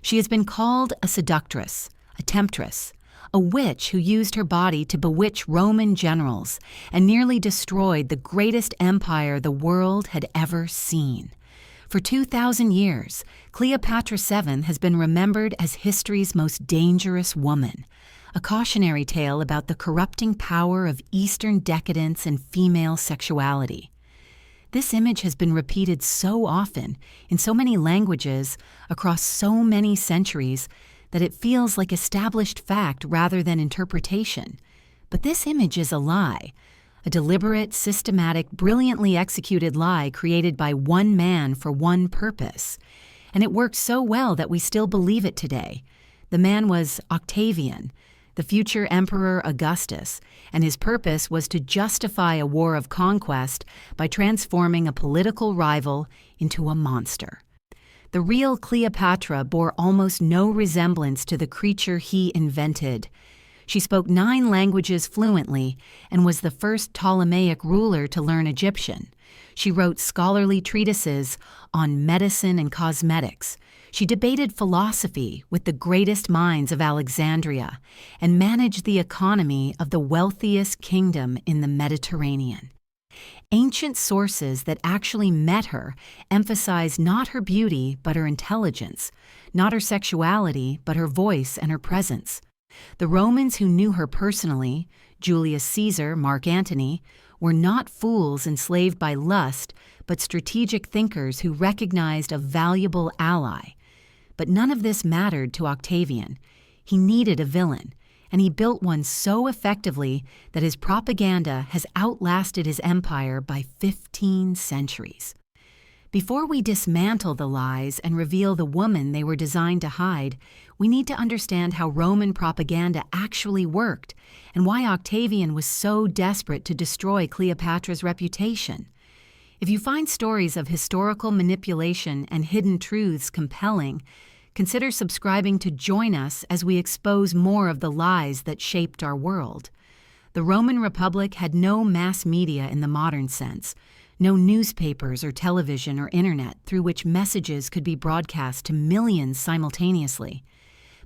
She has been called a seductress, a temptress, a witch who used her body to bewitch Roman generals and nearly destroyed the greatest empire the world had ever seen. For 2,000 years, Cleopatra VII has been remembered as history's most dangerous woman, a cautionary tale about the corrupting power of Eastern decadence and female sexuality. This image has been repeated so often, in so many languages, across so many centuries, that it feels like established fact rather than interpretation. But this image is a lie, a deliberate, systematic, brilliantly executed lie created by one man for one purpose. And it worked so well that we still believe it today. The man was Octavian, the future Emperor Augustus, and his purpose was to justify a war of conquest by transforming a political rival into a monster. The real Cleopatra bore almost no resemblance to the creature he invented. She spoke 9 languages fluently and was the first Ptolemaic ruler to learn Egyptian. She wrote scholarly treatises on medicine and cosmetics. She debated philosophy with the greatest minds of Alexandria and managed the economy of the wealthiest kingdom in the Mediterranean. Ancient sources that actually met her emphasize not her beauty but her intelligence, not her sexuality but her voice and her presence. The Romans who knew her personally, Julius Caesar, Mark Antony, were not fools enslaved by lust, but strategic thinkers who recognized a valuable ally. But none of this mattered to Octavian. He needed a villain, and he built one so effectively that his propaganda has outlasted his empire by 15 centuries. Before we dismantle the lies and reveal the woman they were designed to hide, we need to understand how Roman propaganda actually worked and why Octavian was so desperate to destroy Cleopatra's reputation. If you find stories of historical manipulation and hidden truths compelling, consider subscribing to join us as we expose more of the lies that shaped our world. The Roman Republic had no mass media in the modern sense, no newspapers or television or internet through which messages could be broadcast to millions simultaneously.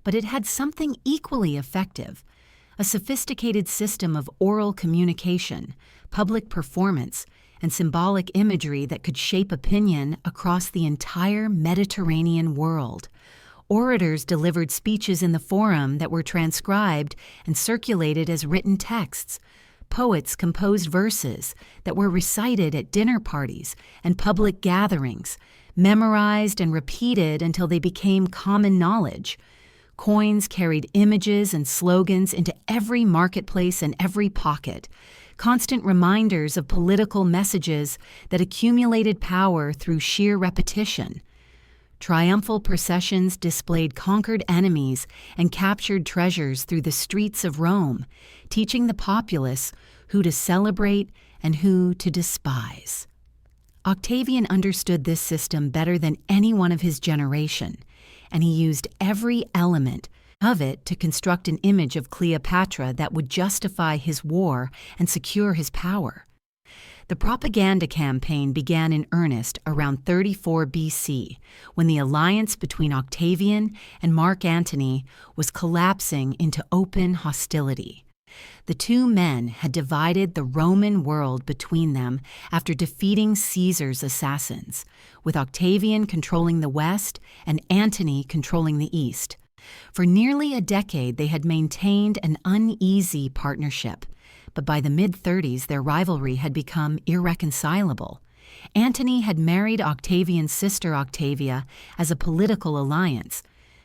But it had something equally effective, a sophisticated system of oral communication, public performance, and symbolic imagery that could shape opinion across the entire Mediterranean world. Orators delivered speeches in the forum that were transcribed and circulated as written texts. Poets composed verses that were recited at dinner parties and public gatherings, memorized and repeated until they became common knowledge. Coins carried images and slogans into every marketplace and every pocket, constant reminders of political messages that accumulated power through sheer repetition. Triumphal processions displayed conquered enemies and captured treasures through the streets of Rome, teaching the populace who to celebrate and who to despise. Octavian understood this system better than anyone of his generation, and he used every element of it to construct an image of Cleopatra that would justify his war and secure his power. The propaganda campaign began in earnest around 34 BC, when the alliance between Octavian and Mark Antony was collapsing into open hostility. The two men had divided the Roman world between them after defeating Caesar's assassins, with Octavian controlling the west and Antony controlling the east. For nearly a decade, they had maintained an uneasy partnership, but by the mid-30s, their rivalry had become irreconcilable. Antony had married Octavian's sister Octavia as a political alliance,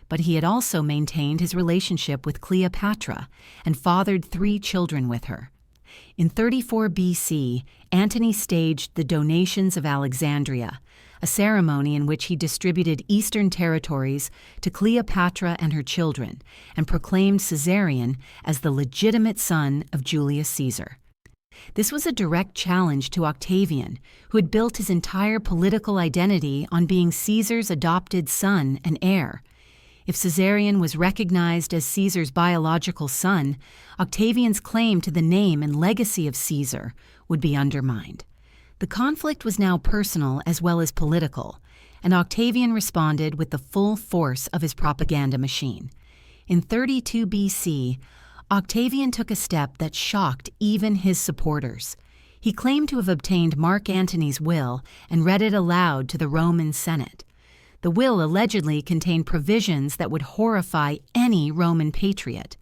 but he had also maintained his relationship with Cleopatra and fathered 3 children with her. In 34 BC, Antony staged the Donations of Alexandria, a ceremony in which he distributed eastern territories to Cleopatra and her children, and proclaimed Caesarion as the legitimate son of Julius Caesar. This was a direct challenge to Octavian, who had built his entire political identity on being Caesar's adopted son and heir. If Caesarion was recognized as Caesar's biological son, Octavian's claim to the name and legacy of Caesar would be undermined. The conflict was now personal as well as political, and Octavian responded with the full force of his propaganda machine. In 32 BC, Octavian took a step that shocked even his supporters. He claimed to have obtained Mark Antony's will and read it aloud to the Roman Senate. The will allegedly contained provisions that would horrify any Roman patriot.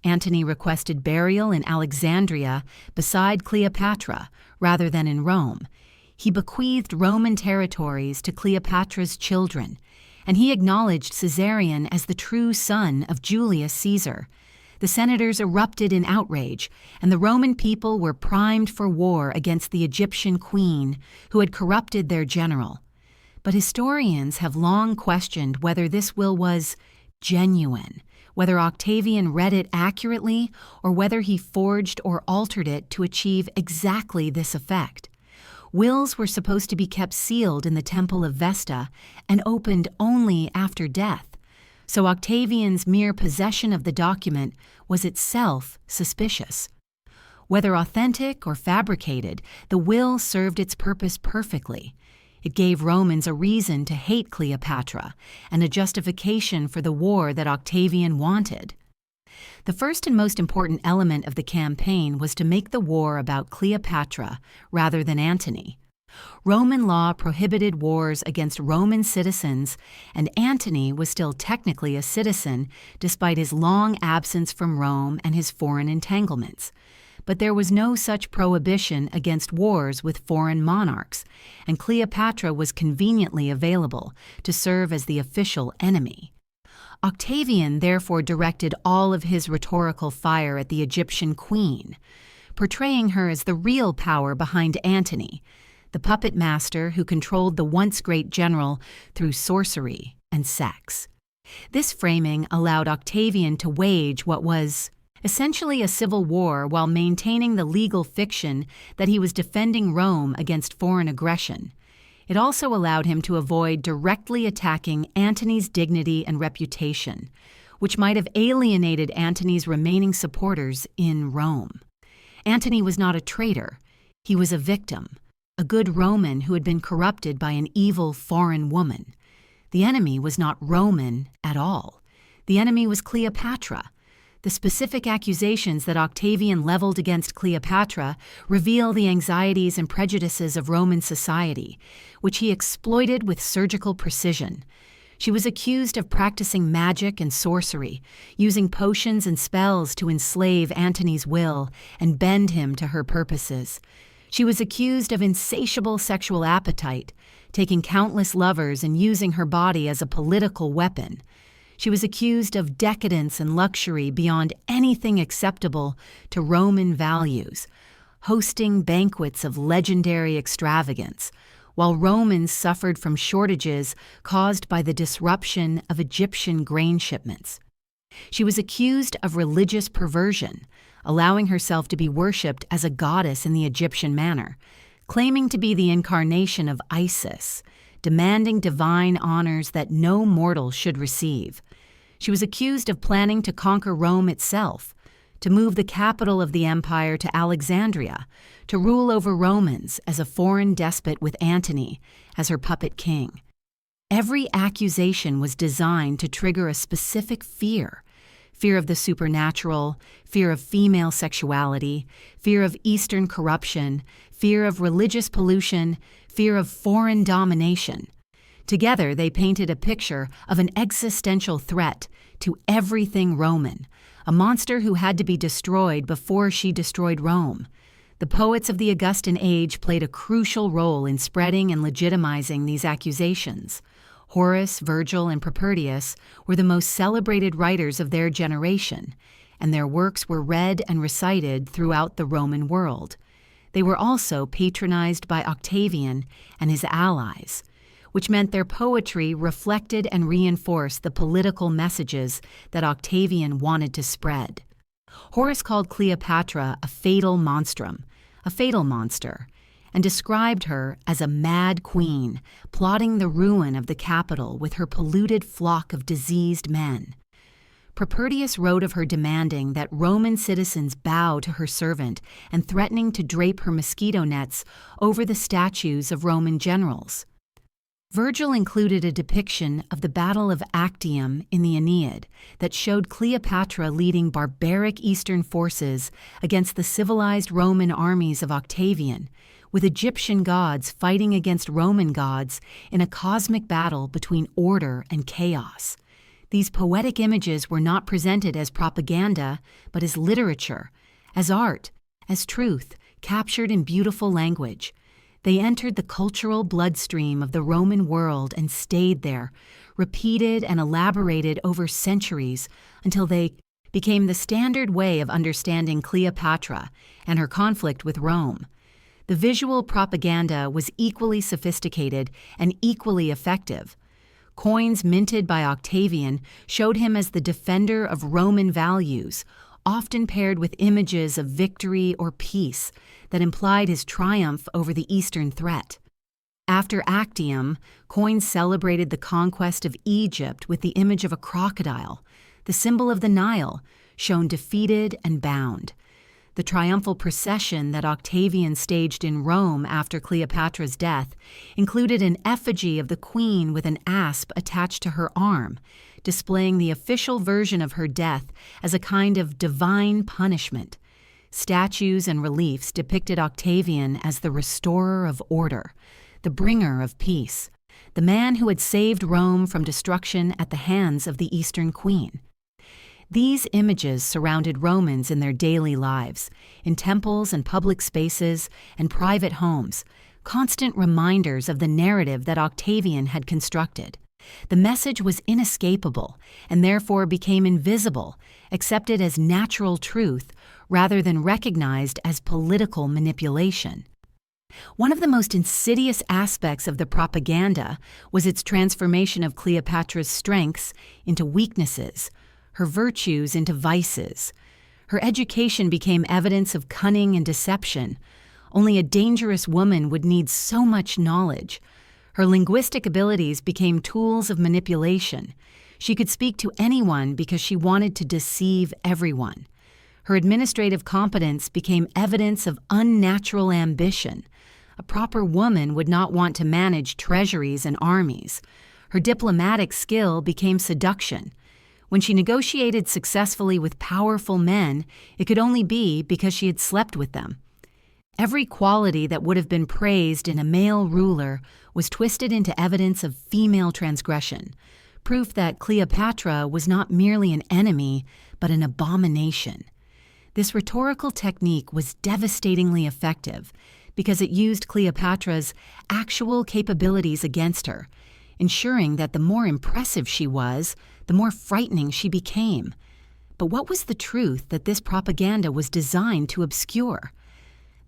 Antony requested burial in Alexandria beside Cleopatra rather than in Rome. He bequeathed Roman territories to Cleopatra's children, and he acknowledged Caesarion as the true son of Julius Caesar. The senators erupted in outrage, and the Roman people were primed for war against the Egyptian queen, who had corrupted their general. But historians have long questioned whether this will was genuine, whether Octavian read it accurately, or whether he forged or altered it to achieve exactly this effect. Wills were supposed to be kept sealed in the Temple of Vesta and opened only after death, so Octavian's mere possession of the document was itself suspicious. Whether authentic or fabricated, the will served its purpose perfectly. It gave Romans a reason to hate Cleopatra and a justification for the war that Octavian wanted. The first and most important element of the campaign was to make the war about Cleopatra rather than Antony. Roman law prohibited wars against Roman citizens, and Antony was still technically a citizen despite his long absence from Rome and his foreign entanglements. But there was no such prohibition against wars with foreign monarchs, and Cleopatra was conveniently available to serve as the official enemy. Octavian therefore directed all of his rhetorical fire at the Egyptian queen, portraying her as the real power behind Antony, the puppet master who controlled the once great general through sorcery and sex. This framing allowed Octavian to wage what was essentially a civil war while maintaining the legal fiction that he was defending Rome against foreign aggression. It also allowed him to avoid directly attacking Antony's dignity and reputation, which might have alienated Antony's remaining supporters in Rome. Antony was not a traitor. He was a victim, a good Roman who had been corrupted by an evil foreign woman. The enemy was not Roman at all. The enemy was Cleopatra. The specific accusations that Octavian leveled against Cleopatra reveal the anxieties and prejudices of Roman society, which he exploited with surgical precision. She was accused of practicing magic and sorcery, using potions and spells to enslave Antony's will and bend him to her purposes. She was accused of insatiable sexual appetite, taking countless lovers and using her body as a political weapon. She was accused of decadence and luxury beyond anything acceptable to Roman values, hosting banquets of legendary extravagance, while Romans suffered from shortages caused by the disruption of Egyptian grain shipments. She was accused of religious perversion, allowing herself to be worshipped as a goddess in the Egyptian manner, claiming to be the incarnation of Isis, demanding divine honors that no mortal should receive. She was accused of planning to conquer Rome itself, to move the capital of the empire to Alexandria, to rule over Romans as a foreign despot with Antony as her puppet king. Every accusation was designed to trigger a specific fear: fear of the supernatural, fear of female sexuality, fear of Eastern corruption, fear of religious pollution, fear of foreign domination. Together, they painted a picture of an existential threat to everything Roman, a monster who had to be destroyed before she destroyed Rome. The poets of the Augustan age played a crucial role in spreading and legitimizing these accusations. Horace, Virgil, and Propertius were the most celebrated writers of their generation, and their works were read and recited throughout the Roman world. They were also patronized by Octavian and his allies, which meant their poetry reflected and reinforced the political messages that Octavian wanted to spread. Horace called Cleopatra a fatal monstrum, a fatal monster, and described her as a mad queen plotting the ruin of the capital with her polluted flock of diseased men. Propertius wrote of her demanding that Roman citizens bow to her servant and threatening to drape her mosquito nets over the statues of Roman generals. Virgil included a depiction of the Battle of Actium in the Aeneid that showed Cleopatra leading barbaric Eastern forces against the civilized Roman armies of Octavian, with Egyptian gods fighting against Roman gods in a cosmic battle between order and chaos. These poetic images were not presented as propaganda, but as literature, as art, as truth, captured in beautiful language. They entered the cultural bloodstream of the Roman world and stayed there, repeated and elaborated over centuries until they became the standard way of understanding Cleopatra and her conflict with Rome. The visual propaganda was equally sophisticated and equally effective. Coins minted by Octavian showed him as the defender of Roman values, often paired with images of victory or peace that implied his triumph over the Eastern threat. After Actium, coins celebrated the conquest of Egypt with the image of a crocodile, the symbol of the Nile, shown defeated and bound. The triumphal procession that Octavian staged in Rome after Cleopatra's death included an effigy of the queen with an asp attached to her arm, displaying the official version of her death as a kind of divine punishment. Statues and reliefs depicted Octavian as the restorer of order, the bringer of peace, the man who had saved Rome from destruction at the hands of the Eastern queen. These images surrounded Romans in their daily lives, in temples and public spaces and private homes, constant reminders of the narrative that Octavian had constructed. The message was inescapable and therefore became invisible, accepted as natural truth rather than recognized as political manipulation. One of the most insidious aspects of the propaganda was its transformation of Cleopatra's strengths into weaknesses, her virtues into vices. Her education became evidence of cunning and deception. Only a dangerous woman would need so much knowledge. Her linguistic abilities became tools of manipulation. She could speak to anyone because she wanted to deceive everyone. Her administrative competence became evidence of unnatural ambition. A proper woman would not want to manage treasuries and armies. Her diplomatic skill became seduction. When she negotiated successfully with powerful men, it could only be because she had slept with them. Every quality that would have been praised in a male ruler was twisted into evidence of female transgression, proof that Cleopatra was not merely an enemy, but an abomination. This rhetorical technique was devastatingly effective because it used Cleopatra's actual capabilities against her, ensuring that the more impressive she was, the more frightening she became. But what was the truth that this propaganda was designed to obscure?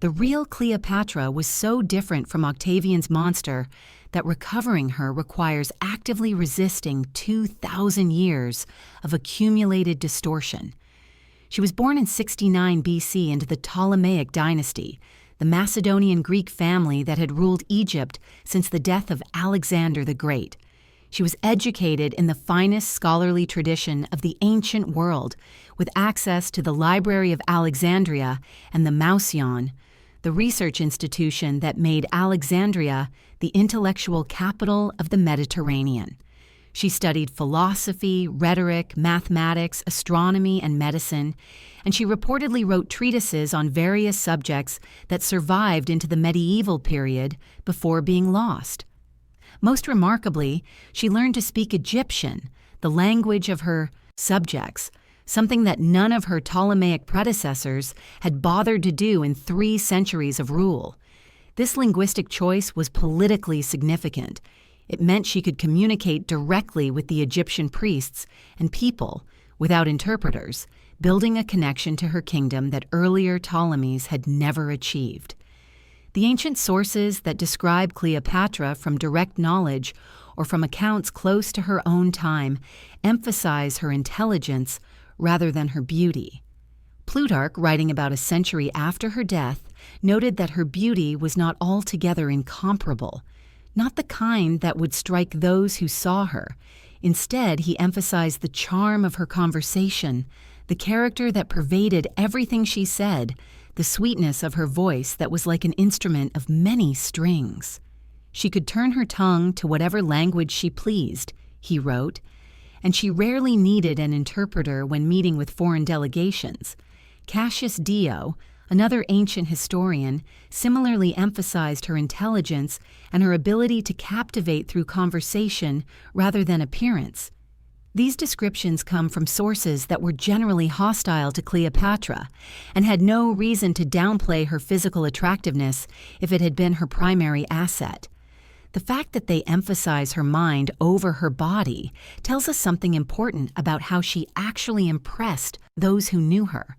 The real Cleopatra was so different from Octavian's monster that recovering her requires actively resisting 2,000 years of accumulated distortion. She was born in 69 BC into the Ptolemaic dynasty, the Macedonian Greek family that had ruled Egypt since the death of Alexander the Great. She was educated in the finest scholarly tradition of the ancient world, with access to the Library of Alexandria and the Mouseion, the research institution that made Alexandria the intellectual capital of the Mediterranean. She studied philosophy, rhetoric, mathematics, astronomy, and medicine, and she reportedly wrote treatises on various subjects that survived into the medieval period before being lost. Most remarkably, she learned to speak Egyptian, the language of her subjects, something that none of her Ptolemaic predecessors had bothered to do in 3 centuries of rule. This linguistic choice was politically significant. It meant she could communicate directly with the Egyptian priests and people, without interpreters, building a connection to her kingdom that earlier Ptolemies had never achieved. The ancient sources that describe Cleopatra from direct knowledge or from accounts close to her own time emphasize her intelligence rather than her beauty. Plutarch, writing about a century after her death, noted that her beauty was not altogether incomparable, not the kind that would strike those who saw her. Instead, he emphasized the charm of her conversation, the character that pervaded everything she said, the sweetness of her voice that was like an instrument of many strings. She could turn her tongue to whatever language she pleased, he wrote, and she rarely needed an interpreter when meeting with foreign delegations. Cassius Dio, another ancient historian, similarly emphasized her intelligence and her ability to captivate through conversation rather than appearance. These descriptions come from sources that were generally hostile to Cleopatra and had no reason to downplay her physical attractiveness if it had been her primary asset. The fact that they emphasize her mind over her body tells us something important about how she actually impressed those who knew her.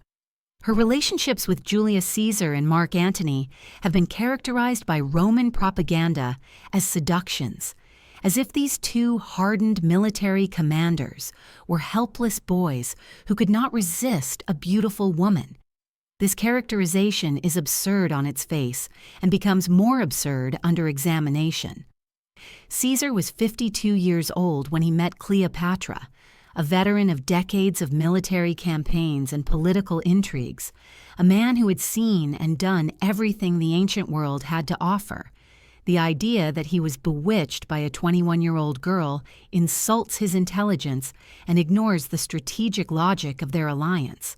Her relationships with Julius Caesar and Mark Antony have been characterized by Roman propaganda as seductions, as if these two hardened military commanders were helpless boys who could not resist a beautiful woman. This characterization is absurd on its face and becomes more absurd under examination. Caesar was 52 years old when he met Cleopatra, a veteran of decades of military campaigns and political intrigues, a man who had seen and done everything the ancient world had to offer. The idea that he was bewitched by a 21-year-old girl insults his intelligence and ignores the strategic logic of their alliance.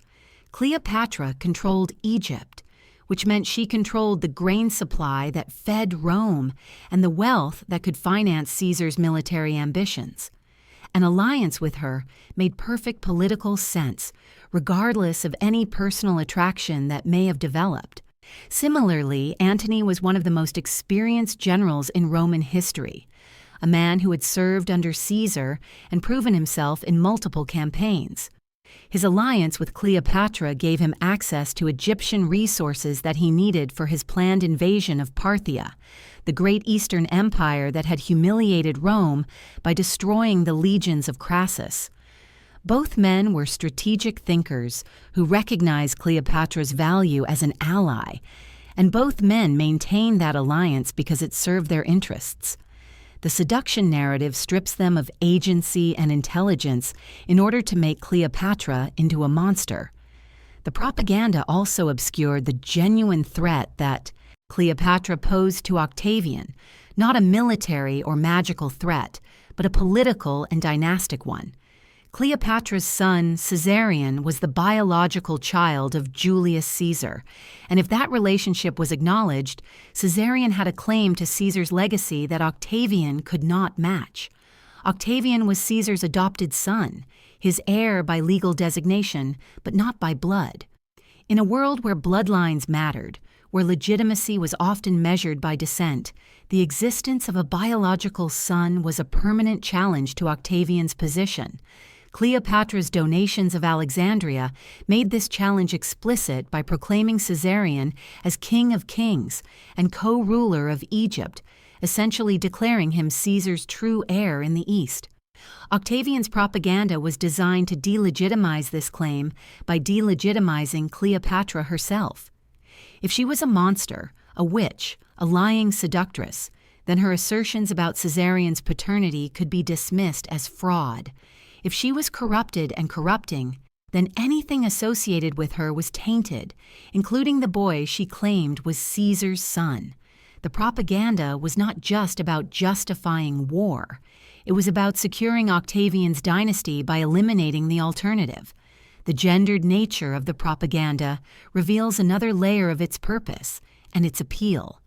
Cleopatra controlled Egypt, which meant she controlled the grain supply that fed Rome and the wealth that could finance Caesar's military ambitions. An alliance with her made perfect political sense, regardless of any personal attraction that may have developed. Similarly, Antony was one of the most experienced generals in Roman history, a man who had served under Caesar and proven himself in multiple campaigns. His alliance with Cleopatra gave him access to Egyptian resources that he needed for his planned invasion of Parthia, the great Eastern Empire that had humiliated Rome by destroying the legions of Crassus. Both men were strategic thinkers who recognized Cleopatra's value as an ally, and both men maintained that alliance because it served their interests. The seduction narrative strips them of agency and intelligence in order to make Cleopatra into a monster. The propaganda also obscured the genuine threat that Cleopatra posed to Octavian, not a military or magical threat, but a political and dynastic one. Cleopatra's son, Caesarion, was the biological child of Julius Caesar, and if that relationship was acknowledged, Caesarion had a claim to Caesar's legacy that Octavian could not match. Octavian was Caesar's adopted son, his heir by legal designation, but not by blood. In a world where bloodlines mattered, where legitimacy was often measured by descent, the existence of a biological son was a permanent challenge to Octavian's position. Cleopatra's donations of Alexandria made this challenge explicit by proclaiming Caesarion as king of kings and co-ruler of Egypt, essentially declaring him Caesar's true heir in the East. Octavian's propaganda was designed to delegitimize this claim by delegitimizing Cleopatra herself. If she was a monster, a witch, a lying seductress, then her assertions about Caesarion's paternity could be dismissed as fraud. If she was corrupted and corrupting, then anything associated with her was tainted, including the boy she claimed was Caesar's son. The propaganda was not just about justifying war. It was about securing Octavian's dynasty by eliminating the alternative. The gendered nature of the propaganda reveals another layer of its purpose and its appeal.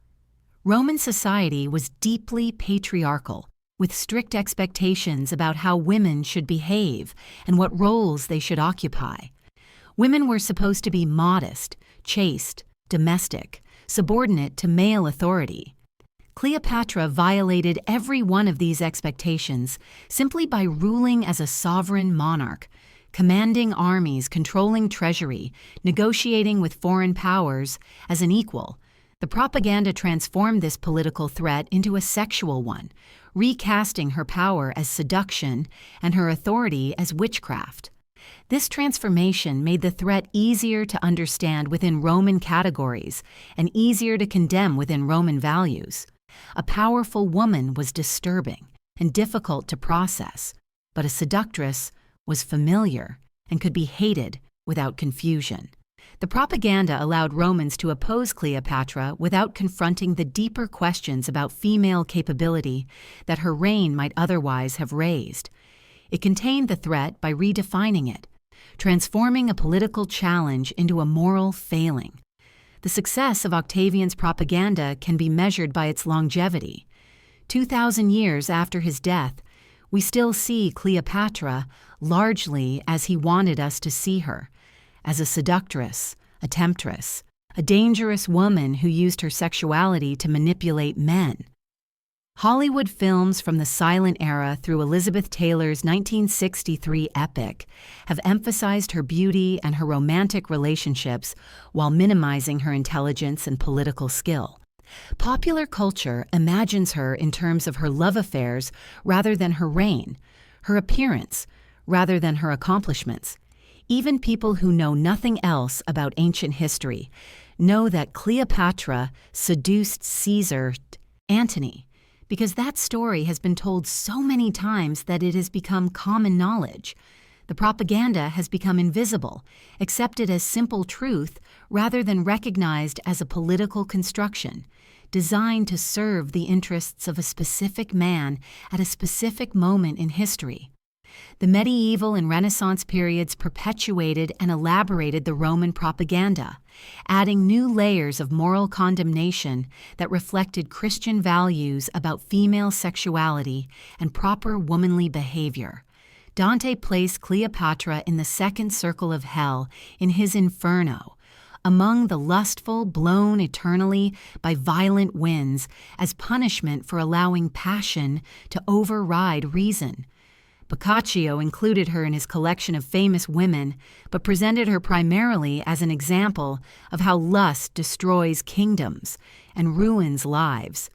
Roman society was deeply patriarchal, with strict expectations about how women should behave and what roles they should occupy. Women were supposed to be modest, chaste, domestic, subordinate to male authority. Cleopatra violated every one of these expectations simply by ruling as a sovereign monarch, commanding armies, controlling treasury, negotiating with foreign powers as an equal. The propaganda transformed this political threat into a sexual one, recasting her power as seduction and her authority as witchcraft. This transformation made the threat easier to understand within Roman categories and easier to condemn within Roman values. A powerful woman was disturbing and difficult to process, but a seductress was familiar and could be hated without confusion. The propaganda allowed Romans to oppose Cleopatra without confronting the deeper questions about female capability that her reign might otherwise have raised. It contained the threat by redefining it, transforming a political challenge into a moral failing. The success of Octavian's propaganda can be measured by its longevity. 2,000 years after his death, we still see Cleopatra largely as he wanted us to see her, as a seductress, a temptress, a dangerous woman who used her sexuality to manipulate men. Hollywood films from the silent era through Elizabeth Taylor's 1963 epic have emphasized her beauty and her romantic relationships while minimizing her intelligence and political skill. Popular culture imagines her in terms of her love affairs rather than her reign, her appearance rather than her accomplishments. Even people who know nothing else about ancient history know that Cleopatra seduced Caesar, Antony, because that story has been told so many times that it has become common knowledge. The propaganda has become invisible, accepted as simple truth rather than recognized as a political construction, designed to serve the interests of a specific man at a specific moment in history. The medieval and Renaissance periods perpetuated and elaborated the Roman propaganda, adding new layers of moral condemnation that reflected Christian values about female sexuality and proper womanly behavior. Dante placed Cleopatra in the second circle of hell in his Inferno, among the lustful blown eternally by violent winds as punishment for allowing passion to override reason. Boccaccio included her in his collection of famous women, but presented her primarily as an example of how lust destroys kingdoms and ruins lives.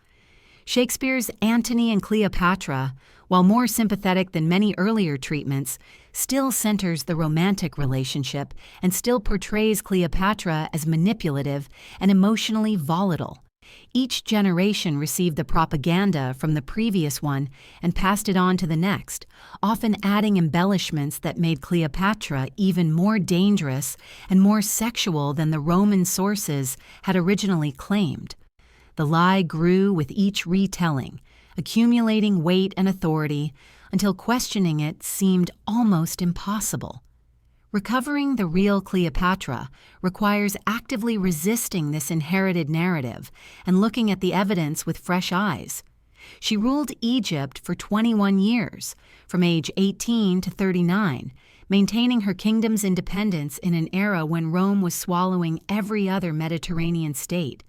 Shakespeare's Antony and Cleopatra, while more sympathetic than many earlier treatments, still centers the romantic relationship and still portrays Cleopatra as manipulative and emotionally volatile. Each generation received the propaganda from the previous one and passed it on to the next, often adding embellishments that made Cleopatra even more dangerous and more sexual than the Roman sources had originally claimed. The lie grew with each retelling, accumulating weight and authority until questioning it seemed almost impossible. Recovering the real Cleopatra requires actively resisting this inherited narrative and looking at the evidence with fresh eyes. She ruled Egypt for 21 years, from age 18 to 39, maintaining her kingdom's independence in an era when Rome was swallowing every other Mediterranean state.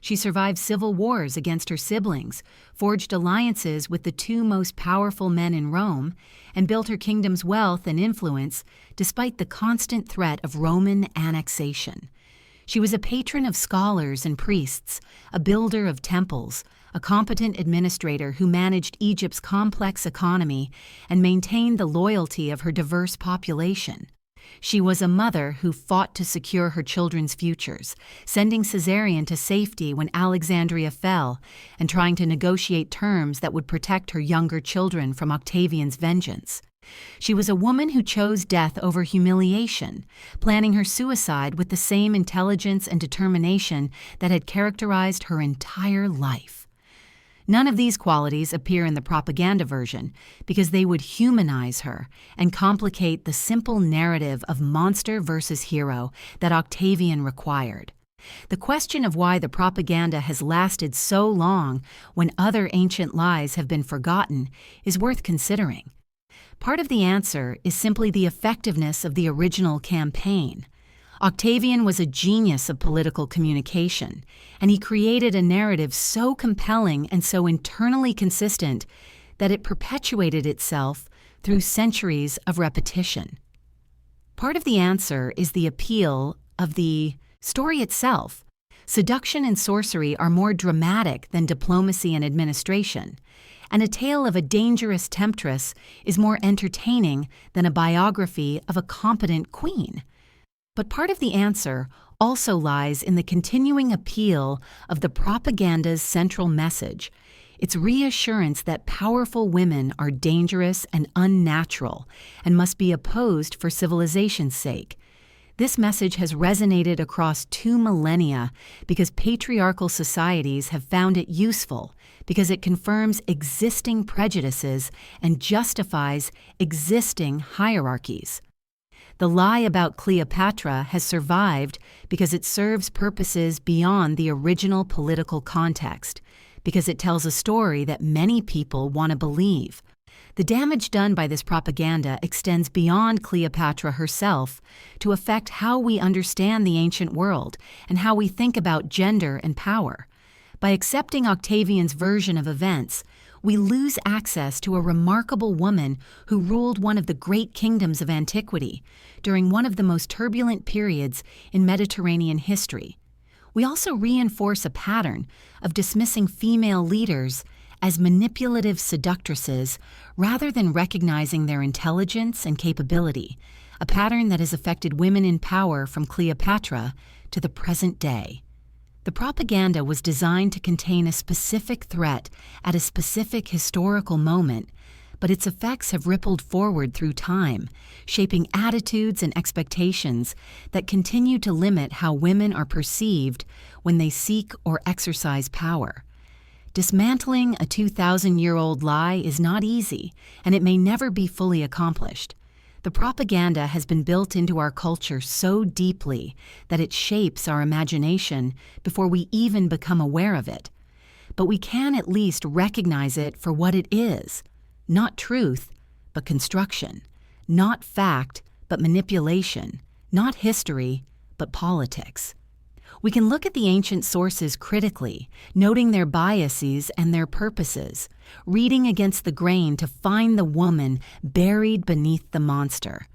She survived civil wars against her siblings, forged alliances with the two most powerful men in Rome, and built her kingdom's wealth and influence despite the constant threat of Roman annexation. She was a patron of scholars and priests, a builder of temples, a competent administrator who managed Egypt's complex economy and maintained the loyalty of her diverse population. She was a mother who fought to secure her children's futures, sending Caesarion to safety when Alexandria fell and trying to negotiate terms that would protect her younger children from Octavian's vengeance. She was a woman who chose death over humiliation, planning her suicide with the same intelligence and determination that had characterized her entire life. None of these qualities appear in the propaganda version because they would humanize her and complicate the simple narrative of monster versus hero that Octavian required. The question of why the propaganda has lasted so long when other ancient lies have been forgotten is worth considering. Part of the answer is simply the effectiveness of the original campaign. Octavian was a genius of political communication, and he created a narrative so compelling and so internally consistent that it perpetuated itself through centuries of repetition. Part of the answer is the appeal of the story itself. Seduction and sorcery are more dramatic than diplomacy and administration, and a tale of a dangerous temptress is more entertaining than a biography of a competent queen. But part of the answer also lies in the continuing appeal of the propaganda's central message, its reassurance that powerful women are dangerous and unnatural and must be opposed for civilization's sake. This message has resonated across 2 millennia because patriarchal societies have found it useful, because it confirms existing prejudices and justifies existing hierarchies. The lie about Cleopatra has survived because it serves purposes beyond the original political context, because it tells a story that many people want to believe. The damage done by this propaganda extends beyond Cleopatra herself to affect how we understand the ancient world and how we think about gender and power. By accepting Octavian's version of events, we lose access to a remarkable woman who ruled one of the great kingdoms of antiquity during one of the most turbulent periods in Mediterranean history. We also reinforce a pattern of dismissing female leaders as manipulative seductresses rather than recognizing their intelligence and capability, a pattern that has affected women in power from Cleopatra to the present day. The propaganda was designed to contain a specific threat at a specific historical moment, but its effects have rippled forward through time, shaping attitudes and expectations that continue to limit how women are perceived when they seek or exercise power. Dismantling a 2,000-year-old lie is not easy, and it may never be fully accomplished. The propaganda has been built into our culture so deeply that it shapes our imagination before we even become aware of it. But we can at least recognize it for what it is: not truth, but construction; not fact, but manipulation; not history, but politics. We can look at the ancient sources critically, noting their biases and their purposes, reading against the grain to find the woman buried beneath the monster.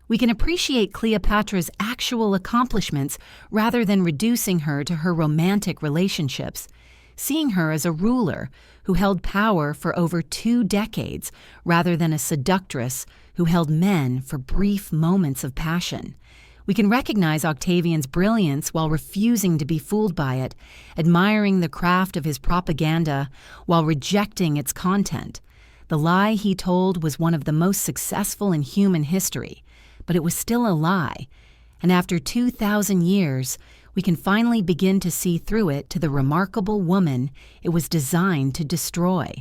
We can appreciate Cleopatra's actual accomplishments rather than reducing her to her romantic relationships, seeing her as a ruler who held power for over 2 decades rather than a seductress who held men for brief moments of passion. We can recognize Octavian's brilliance while refusing to be fooled by it, admiring the craft of his propaganda while rejecting its content. The lie he told was one of the most successful in human history, but it was still a lie, and after 2,000 years, we can finally begin to see through it to the remarkable woman it was designed to destroy.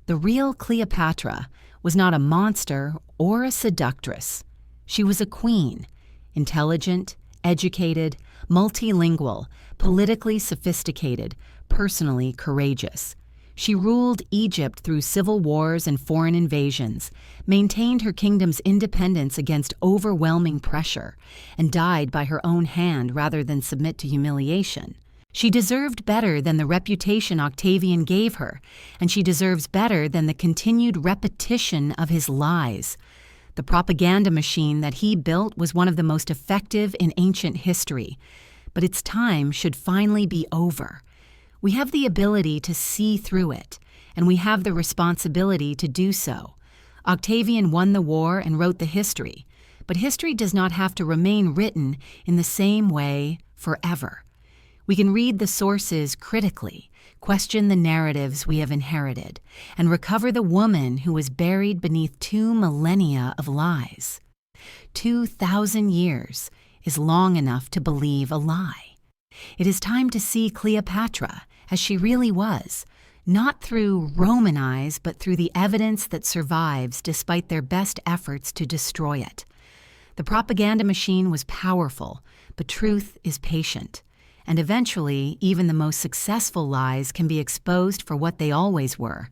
The real Cleopatra was not a monster or a seductress. She was a queen. Intelligent, educated, multilingual, politically sophisticated, personally courageous. She ruled Egypt through civil wars and foreign invasions, maintained her kingdom's independence against overwhelming pressure, and died by her own hand rather than submit to humiliation. She deserved better than the reputation Octavian gave her, and she deserves better than the continued repetition of his lies. The propaganda machine that he built was one of the most effective in ancient history, but its time should finally be over. We have the ability to see through it, and we have the responsibility to do so. Octavian won the war and wrote the history, but history does not have to remain written in the same way forever. We can read the sources critically, question the narratives we have inherited, and recover the woman who was buried beneath 2 millennia of lies. 2,000 years is long enough to believe a lie. It is time to see Cleopatra as she really was, not through Roman eyes, but through the evidence that survives despite their best efforts to destroy it. The propaganda machine was powerful, but truth is patient. And eventually, even the most successful lies can be exposed for what they always were: